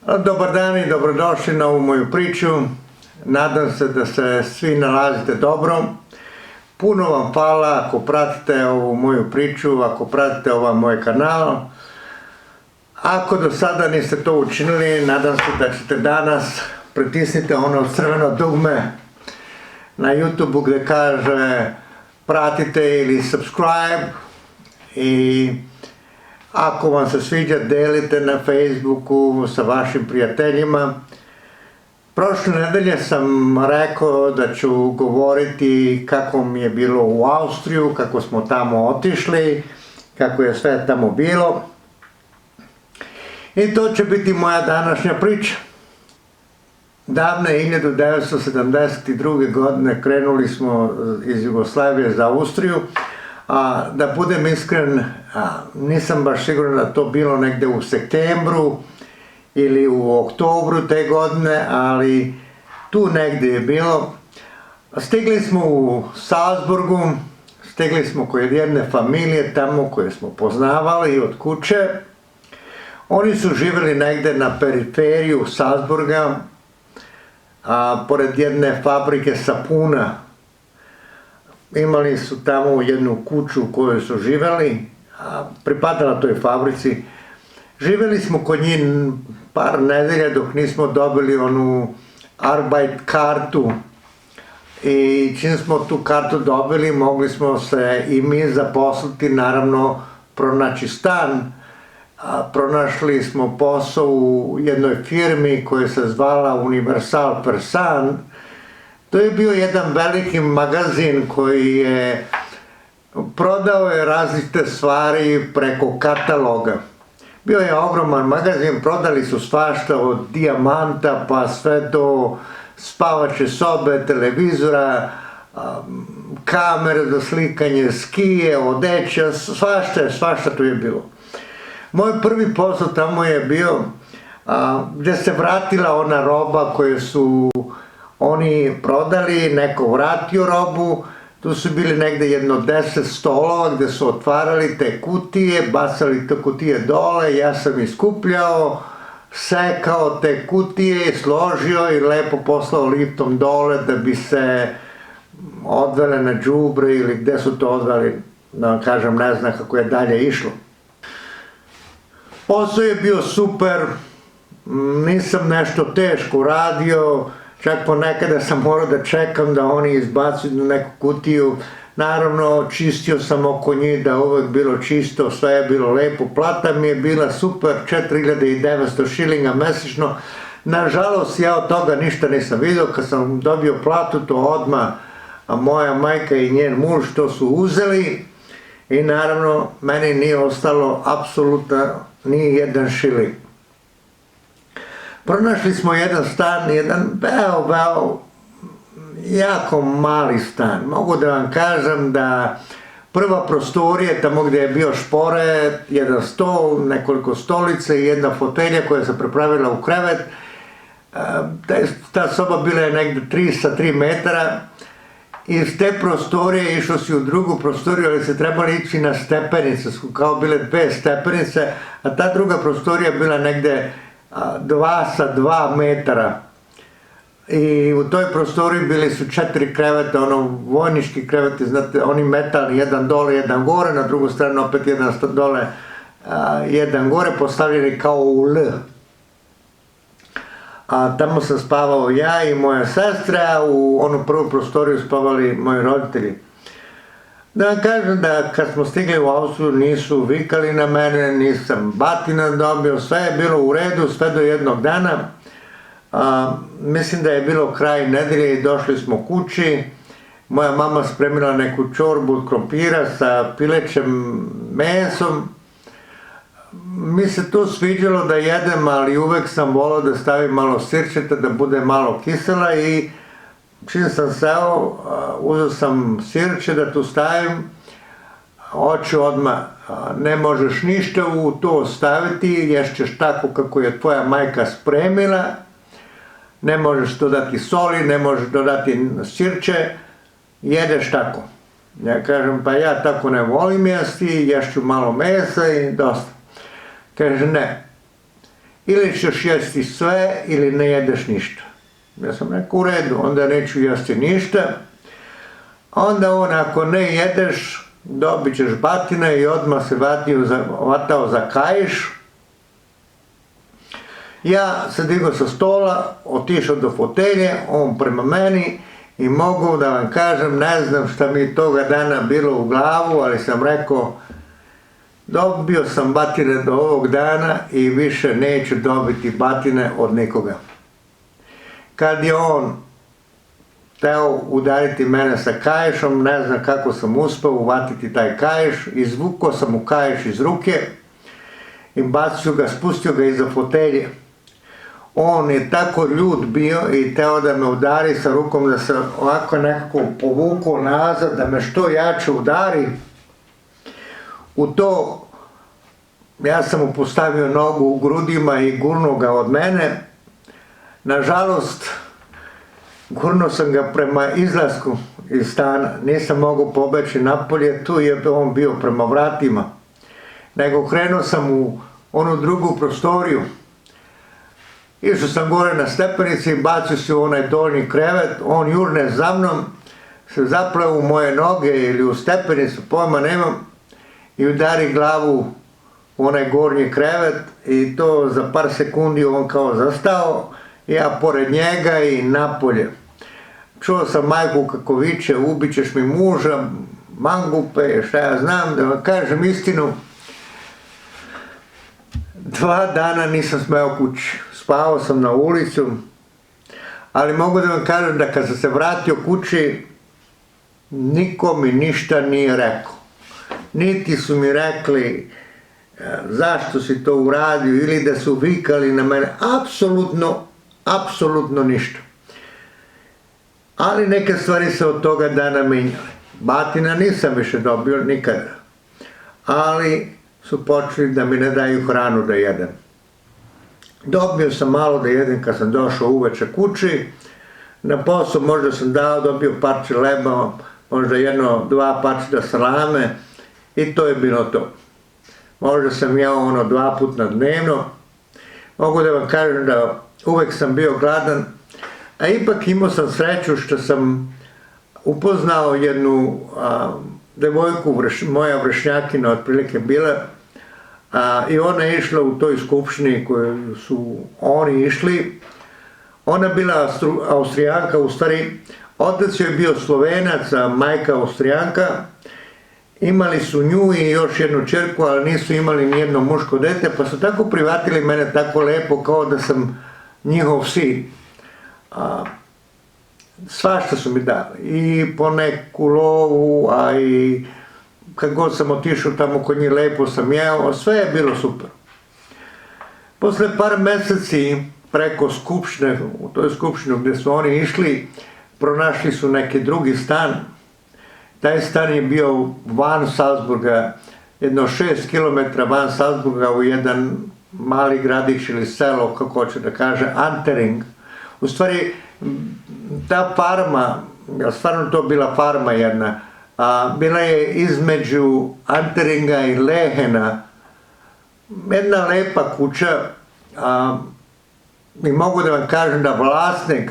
Dobar dan i dobrodošli na ovu moju priču. Nadam se da se svi nalazite dobro. Puno vam hvala ako pratite ovu moju priču, ako pratite ovaj moj kanal. Ako do sada niste to učinili, nadam se da ćete danas pritisnite ono crveno dugme na YouTube gdje kaže pratite ili subscribe, i ako vam se sviđa delite na Facebooku sa vašim prijateljima. Prošle nedelje sam rekao da ću govoriti kako mi je bilo u Austriju, kako smo tamo otišli, kako je sve tamo bilo. I to će biti moja današnja priča. Davne 1972. godine krenuli smo iz Jugoslavije za Austriju, a da budem iskren, nisam baš siguran da to bilo negdje u septembru ili u oktobru te godine, ali tu negdje je bilo. Stigli smo u Salzburgu, stigli smo kod jedne familije tamo koje smo poznavali od kuće. Oni su živjeli negdje na periferiju Salzburga, pored jedne fabrike sapuna. Imali su tamo jednu kuću u kojoj su živjeli, pripadala toj fabrici. Živjeli smo kod njih par nedelja dok nismo dobili onu Arbeit kartu, i čim smo tu kartu dobili mogli smo se i mi zaposliti, naravno pronaći stan. Pronašli smo posao u jednoj firmi koja se zvala Universal Persan. To je bio jedan veliki magazin koji je prodao različite stvari preko kataloga. Bio je ogroman magazin, prodali su svašta od dijamanta pa sve do spavače sobe, televizora, kamere za slikanje, skije, odeća, svašta tu je bilo. Moj prvi posao tamo je bio gdje se vratila ona roba koju su oni prodali, neko vratio robu. Tu su bili negdje jedno 10 stolova gdje su otvarali te kutije, bacali te kutije dole, ja sam iskupljao, sekao te kutije, složio i lepo poslao liftom dole da bi se odvele na đubre ili gdje su to odveli, da vam kažem, ne znam kako je dalje išlo. Posao je bio super, nisam nešto teško radio, čak ponekada sam morao da čekam da oni izbacuju na neku kutiju. Naravno, čistio sam oko njih da je uvijek bilo čisto, sve je bilo lepo. Plata mi je bila super, 4900 šilinga mesečno. Nažalost, ja od toga ništa nisam vidio. Kad sam dobio platu, to odmah moja majka i njen muž to su uzeli. I naravno, meni nije ostalo apsolutno ni jedan šiling. Pronašli smo jedan stan, jedan veo jako mali stan. Mogu da vam kažem da prva prostorija, tamo gdje je bio šporet, jedan stol, nekoliko stolice i jedna fotelja koja se prepravila u krevet. Ta soba bila je negdje 3 sa 3 metara. Iz te prostorije išlo si u drugu prostoriju, ali se trebali ići na stepenice, su kao bile 2 stepenice, a ta druga prostorija bila negdje 2 sa 2 metara. I u toj prostoriji bili su 4 kreveta, vojnički kreveti, znate, oni metalni, jedan dole, jedan gore, na drugu stranu opet jedan dole, jedan gore, postavljeni kao u L. Tamo sam spavao ja i moja sestra, u onu prvu prostoriju spavali moji roditelji. Da vam kažem da kad smo stigli u Austriju nisu vikali na mene, nisam batina dobio, sve je bilo u redu, sve do jednog dana. Mislim da je bilo kraj nedelje i došli smo kući. Moja mama spremila neku čorbu od krompira sa pilećem mesom. Mi se to sviđalo da jedem, ali uvek sam volao da stavim malo sirćeta, da bude malo kisela, i čim sam seo, uzeo sam sirće da tu stavim, hoću odmah, ne možeš ništa u to staviti, ješćeš tako kako je tvoja majka spremila, ne možeš dodati soli, ne možeš dodati sirće, jedeš tako. Ja kažem, pa ja tako ne volim jesti, ješću malo mesa i dosta. Kaže, ne. ili ćeš jesti sve ili ne jedeš ništa. Ja sam rekao u redu, onda neću jesti ništa. Onda on, ako ne jedeš, dobit ćeš batine i odmah se vatao za kaiš. Ja se digao sa stola, otišao do fotelje, on prema meni i mogu da vam kažem, ne znam šta mi toga dana bilo u glavu, ali sam rekao, dobio sam batine do ovog dana i više neću dobiti batine od nikoga. Kad je on hteo udariti mene sa kaišom, ne znam kako sam uspeo uvatiti taj kaiš, izvukao sam mu kaiš iz ruke i bacio ga, spustio ga iza fotelje. On je tako ljut bio i hteo da me udari sa rukom, da se ovako nekako povukao nazad, da me što jače udari. U to ja sam mu postavio nogu u grudima i gurnuo ga od mene. Nažalost, gurnuo sam ga prema izlasku iz stana, nisam mogao pobeći napolje, tu je on bio prema vratima, nego krenuo sam u onu drugu prostoriju. Išao sam gore na stepenici i bacio se u onaj dolni krevet, on jurne za mnom, se zapleo u moje noge ili u stepenicu, pojma nemam, i udari glavu u onaj gornji krevet i to za par sekundi on kao zastao, ja pored njega i napolje. Čuo sam majku kako viče, ubit ćeš mi muža, mangupe, šta ja znam, da vam kažem istinu. 2 dana nisam smeo kući, spavao sam na ulicu, ali mogu da vam kažem da kad sam se vratio kući, niko mi ništa nije rekao. Niti su mi rekli zašto si to uradio ili da su vikali na mene, apsolutno ništa. Ali neke stvari se od toga dana menjale. Batina nisam više dobio nikada, ali su počeli da mi ne daju hranu da jedem. Dobio sam malo da jedem kad sam došao uveče kući, na posao možda sam dobio parče leba, možda 1-2 parčeta salame i to je bilo to. Možda sam jeo 2 puta dnevno. Mogu da vam kažem da uvek sam bio gladan, a ipak imao sam sreću što sam upoznao jednu devojku, moja vršnjakina otprilike bila, i ona je išla u toj skupštini koju su oni išli. Ona je bila Austrijanka, u stvari otac je bio Slovenac, a majka Austrijanka. Imali su nju i još jednu ćerku, ali nisu imali nijedno muško dete, pa su tako privatili mene tako lepo kao da sam njihov sin. Svašta su mi dali, i po neku lovu, a i kad god sam otišao tamo kod njih lepo sam jeo, sve je bilo super. Posle par meseci preko skupštine, u toj skupštini gdje su oni išli, pronašli su neki drugi stan. Taj stan je bio van Salzburga, jedno 6 km van Salzburga, u jedan mali gradić ili selo, kako hoće da kaže, Antering. U stvari, ta farma, stvarno to bila farma jedna, bila je između Anteringa i Lehena, jedna lepa kuća, i mogu da vam kažem da vlasnik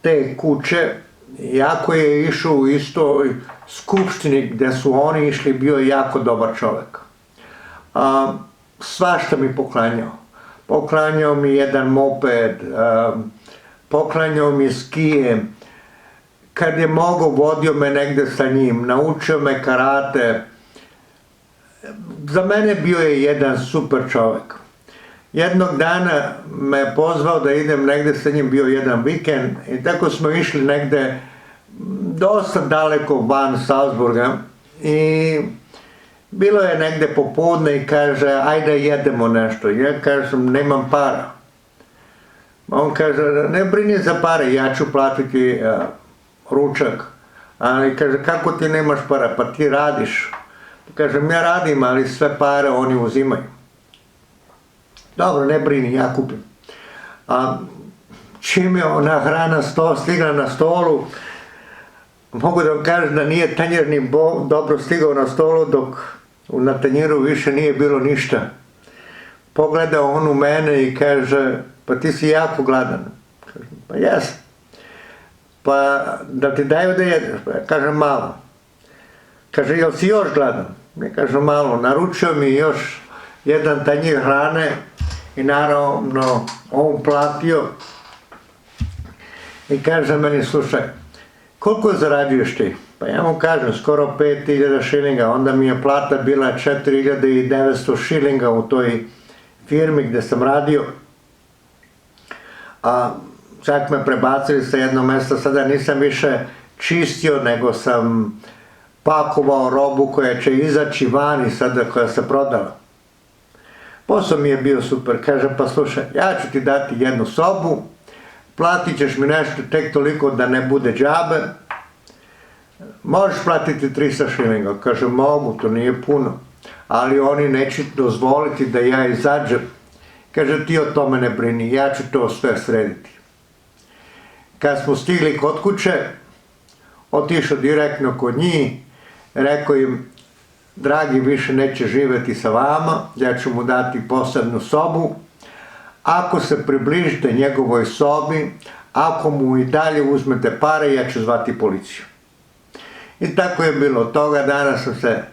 te kuće, iako je išao u istoj skupštini gdje su oni išli, bio je jako dobar čovjek. Svašta mi poklanjao. Poklanjao mi jedan moped, poklanjao mi skije. Kad je mogao, vodio me negde sa njim, naučio me karate. Za mene bio je jedan super čovjek. Jednog dana me pozvao da idem negde sa njim, bio jedan vikend, i tako smo išli negde dosta daleko van Salzburga i bilo je negde popodne i kaže, ajde jedemo nešto. Ja kažem, nemam para. On kaže, ne brini za pare, ja ću platiti ručak. Ali kaže, kako ti nemaš para, pa ti radiš. Kažem, ja radim, ali sve pare oni uzimaju. Dobro, ne brini, ja kupim. Čim je ona hrana stigla na stolu, mogu da vam kažem da nije tanjer ni dobro stigao na stolu, dok na tanjeru više nije bilo ništa. pogleda on u mene i kaže, pa ti si jako gladan. Kažem, pa jesam. Pa da ti daju da jedeš? Pa ja kažem, malo. Kaže, jel si još gladan? Ja kažem, malo. Naručio mi još jedan tanjir hrane i naravno on platio i kaže meni, slušaj, koliko zarađuješ ti? Pa ja mu kažem, skoro 5000 šilinga, onda mi je plata bila 4900 šilinga u toj firmi gde sam radio. A čak me prebacili sa jednog mesta, sada nisam više čistio, nego sam pakovao robu koja će izaći vani sada, koja se prodala. Posao mi je bio super, kaže, pa slušaj, ja ću ti dati jednu sobu, platit ćeš mi nešto tek toliko da ne bude džabe, možeš platiti 300 šilinga. Kaže, mogu, to nije puno, ali oni neće dozvoliti da ja izađem. Kaže, ti o tome ne brini, ja ću to sve srediti. Kad smo stigli kod kuće, otišao direktno kod njih, rekao im, dragi, više neće živjeti sa vama, ja ću mu dati posebnu sobu. Ako se približite njegovoj sobi, ako mu i dalje uzmete pare, ja ću zvati policiju. I tako je bilo. Toga dana sam se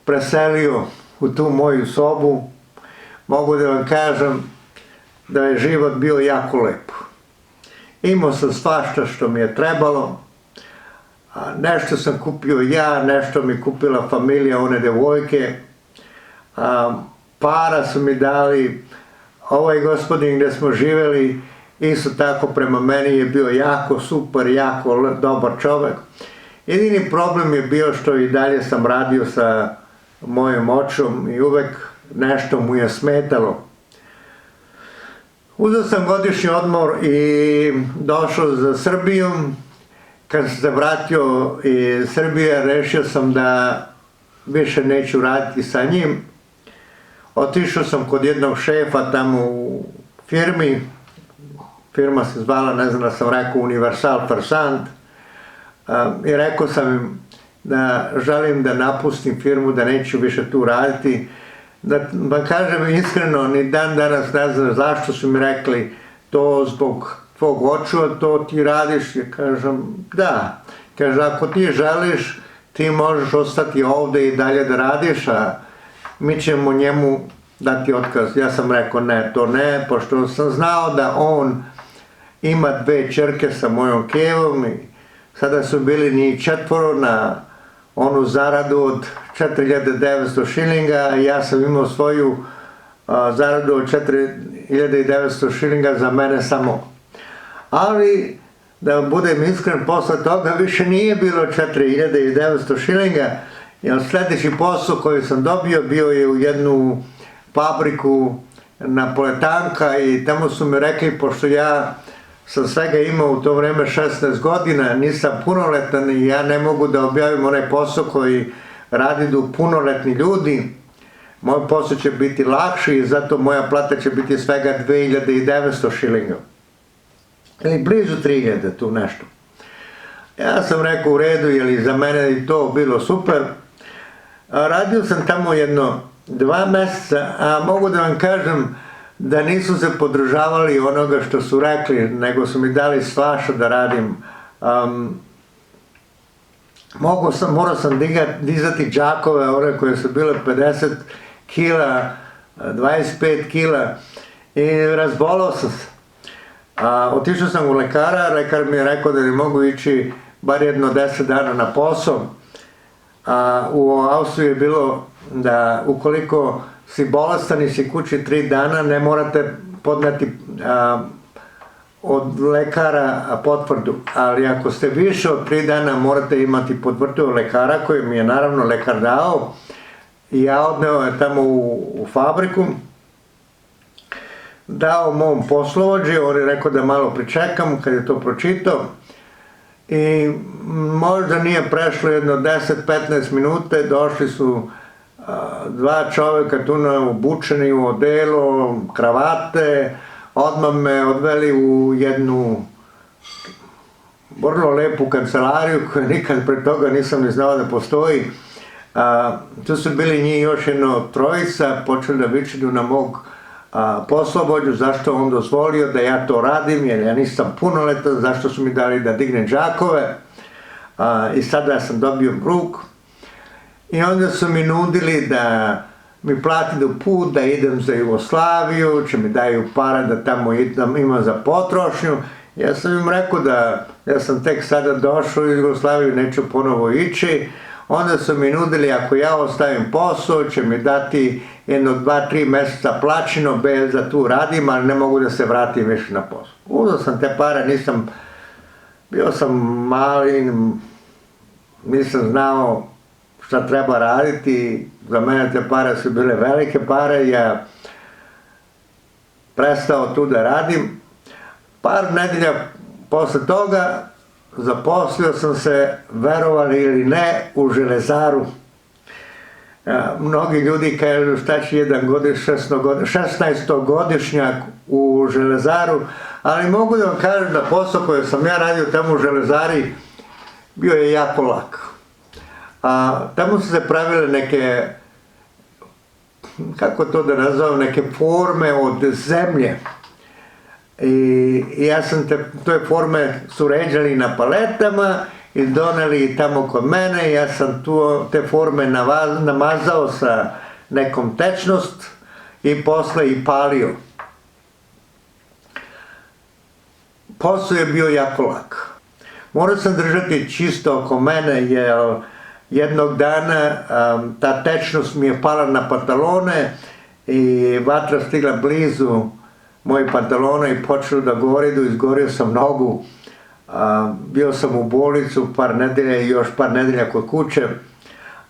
preselio u tu moju sobu. Mogu da vam kažem da je život bio jako lep. Imao sam svašta što mi je trebalo. Nešto sam kupio ja, nešto mi kupila familija one devojke. Para su mi dali. Ovaj gospodin gdje smo živjeli, isto tako prema meni je bio jako super, jako dobar čovjek. Jedini problem je bio što i dalje sam radio sa mojom očom i uvek nešto mu je smetalo. Uzeo sam godišnji odmor i došao za Srbiju. Kad sam se vratio iz Srbije, rešio sam da više neću raditi sa njim. Otišao sam kod jednog šefa tamo u firmi. Firma se zvala, ne znam da sam rekao, Universal Farsant. I rekao sam im da želim da napustim firmu, da neću više tu raditi. Da kažem iskreno, ni dan danas ne znam zašto su mi rekli to zbog tvog očuva, to ti radiš. Ja kažem, da. Kaže, ako ti želiš, ti možeš ostati ovde i dalje da radiš, a mi ćemo njemu dati otkaz. Ja sam rekao, ne, to ne, pošto sam znao da on ima 2 ćerke sa mojom kevom i sada su bili njih 4 na onu zaradu od 4900 šilinga, a ja sam imao svoju zaradu od 4900 šilinga za mene samo. Ali, da budem iskren, posle toga više nije bilo 4900 šilinga, jer sljedeći posao koji sam dobio bio je u jednu fabriku napoletanka i tamo su mi rekli, pošto ja sam svega imao u to vreme 16 godina, nisam punoletan i ja ne mogu da objavim onaj posao koji radi punoletni ljudi, moj posao će biti lakši i zato moja plata će biti svega 2900 šilinga. Ili blizu 3000, tu nešto. Ja sam rekao u redu, jer i za mene je to bilo super. Radio sam tamo jedno 2 meseca, a mogu da vam kažem da nisu se podržavali onoga što su rekli, nego su mi dali svašta da radim. Morao sam dizati džakove, one koje su bile 50 kila, 25 kila i razbolao sam se. Otišao sam u lekara, lekar mi je rekao da ne mogu ići bar jedno 10 dana na posao. U Austriji je bilo da ukoliko si bolestan i si kući 3 dana, ne morate podneti od lekara potvrdu, ali ako ste više od 3 dana morate imati potvrdu od lekara, koji mi je naravno lekar dao, i ja odneo je tamo u fabriku, dao mom poslovođi, on je rekao da malo pričekam kad je to pročitao i možda nije prešlo jedno 10-15 minuta, došli su 2 čovjeka tu obučeni u odelu, kravate, odmah me odveli u jednu vrlo lepu kancelariju koju nikad pre toga nisam ni znao da postoji. Tu su bili njih još jedno 3, počeli da vičinu na mog poslovođu, zašto on dozvolio da ja to radim, jer ja nisam punoletan, zašto su mi dali da dignem džakove, i sada sam dobio bruk. I onda su mi nudili da mi plati do put, da idem za Jugoslaviju, će mi daju para da tamo imam za potrošnju. Ja sam im rekao da ja sam tek sada došao u Jugoslaviju, neću ponovo ići. Onda su mi nudili, ako ja ostavim posao, će mi dati jedno 2-3 mjeseca plaćeno bez da tu radim, ali ne mogu da se vratim više na posao. Uzeo sam te pare, bio sam mali, nisam znao šta treba raditi, za mene te pare su bile velike pare, ja prestao tu da radim. Par nedelja posle toga zaposlio sam se, verovali ili ne, u železaru. Mnogi ljudi kažu šta će jedan 16-godišnjak u železaru, ali mogu da vam kažem da posao koji sam ja radio tamo u železari bio je jako lak. Tamo su se pravile neke, kako to da nazovem, neke forme od zemlje. I ja sam te forme su ređali na paletama i doneli tamo kod mene. Ja sam te forme namazao sa nekom tečnost i posle i palio. Posao je bio jako lak. Morao sam držati čisto oko mene, jer jednog dana ta tečnost mi je pala na pantalone i vatra stigla blizu mojih pantalona i počelo da gori, izgorio sam nogu. Bio sam u bolnicu par nedelja i još par nedelja kod kuće,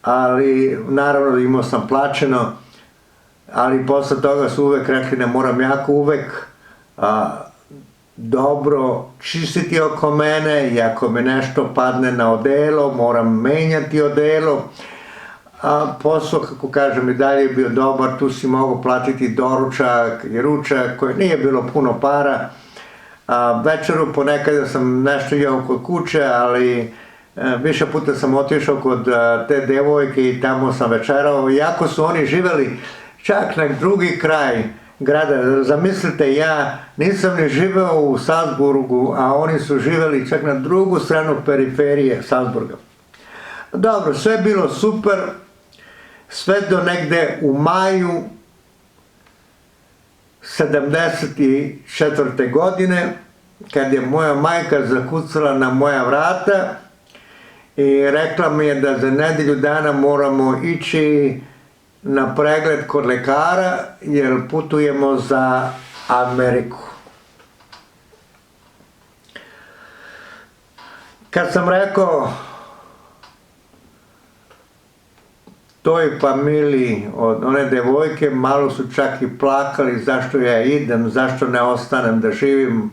ali naravno imao sam plaćeno, ali posle toga su uvek rekli da moram jako uvek dobro čistiti oko mene i ako mi nešto padne na odelo, moram menjati odelo. Posao, kako kažem, i dalje je bio dobar, tu si mogu platiti doručak i ručak, koje nije bilo puno para. Večeru ponekada sam nešto jeo kod kuće, ali više puta sam otišao kod te devojke i tamo sam večerao, iako su oni živeli čak na drugi kraj grada. Zamislite, ja nisam ni živeo u Salzburgu, a oni su živeli čak na drugu stranu periferije Salzburga. Dobro, sve je bilo super, sve do negde u maju 1974. godine, kad je moja majka zakucala na moja vrata i rekla mi je da za nedelju dana moramo ići na pregled kod lekara, jer putujemo za Ameriku. Kad sam rekao toj familiji od one devojke, malo su čak i plakali zašto ja idem, zašto ne ostanem da živim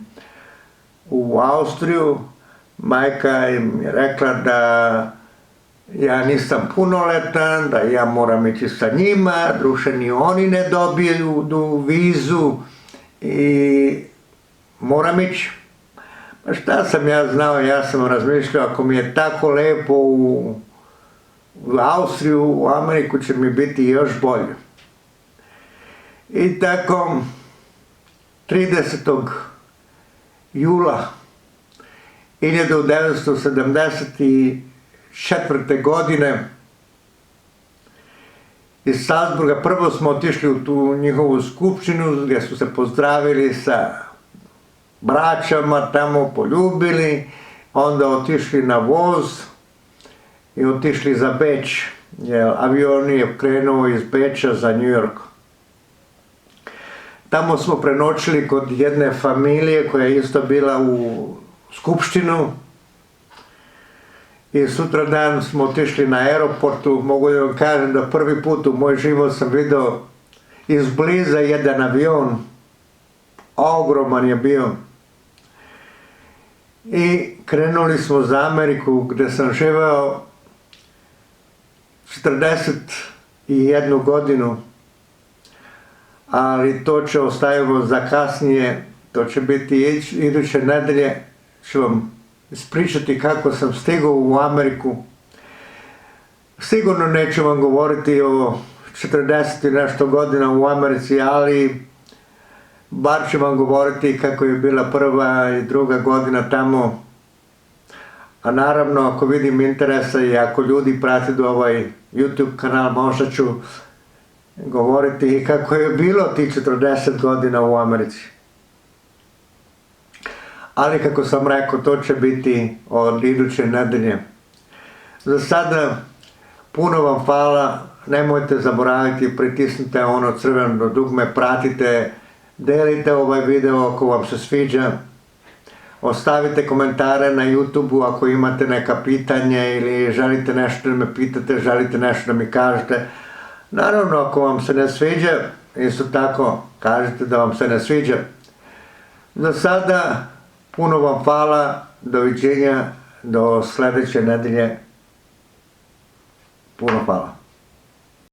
u Austriju. Majka im je rekla da ja nisam punoletan, da ja moram ići sa njima, druše ni oni ne dobiju vizu i moram ići. Pa šta sam ja znao, ja sam razmišljao, ako mi je tako lepo u Austriju, u Ameriku će mi biti još bolje. I tako 30. jula 1974. godine iz Salzburga prvo smo otišli u tu njihovu skupštinu gdje su se pozdravili sa braćama, tamo poljubili, onda otišli na voz i otišli za Beč, jer avion je krenuo iz Beča za New York. Tamo smo prenoćili kod jedne familije koja je isto bila u skupštinu i sutradan smo otišli na aeroportu. Mogu da vam kažem da prvi put u moj život sam vidio izbliza jedan avion, ogroman je bio. I krenuli smo za Ameriku gdje sam živeo 41 godinu, ali to će ostavimo za kasnije, to će biti iduće nedelje, ću vam ispričati kako sam stigao u Ameriku. Sigurno neću vam govoriti o 40 i nešto godina u Americi, ali bar ću vam govoriti kako je bila prva i druga godina tamo. A naravno, ako vidim interesa i ako ljudi prate ovaj YouTube kanal, možda ću govoriti i kako je bilo tih 40 godina u Americi. Ali kako sam rekao, to će biti od iduće nedelje. Za sada, puno vam hvala, nemojte zaboraviti, pritisnite ono crveno dugme, pratite, delite ovaj video ako vam se sviđa, ostavite komentare na YouTube-u ako imate neka pitanje ili želite nešto da me pitate, želite nešto da mi kažete. Naravno, ako vam se ne sviđa, isto tako kažete da vam se ne sviđa. Za sada, puno vam hvala, doviđenja, do sledeće nedelje. Puno hvala.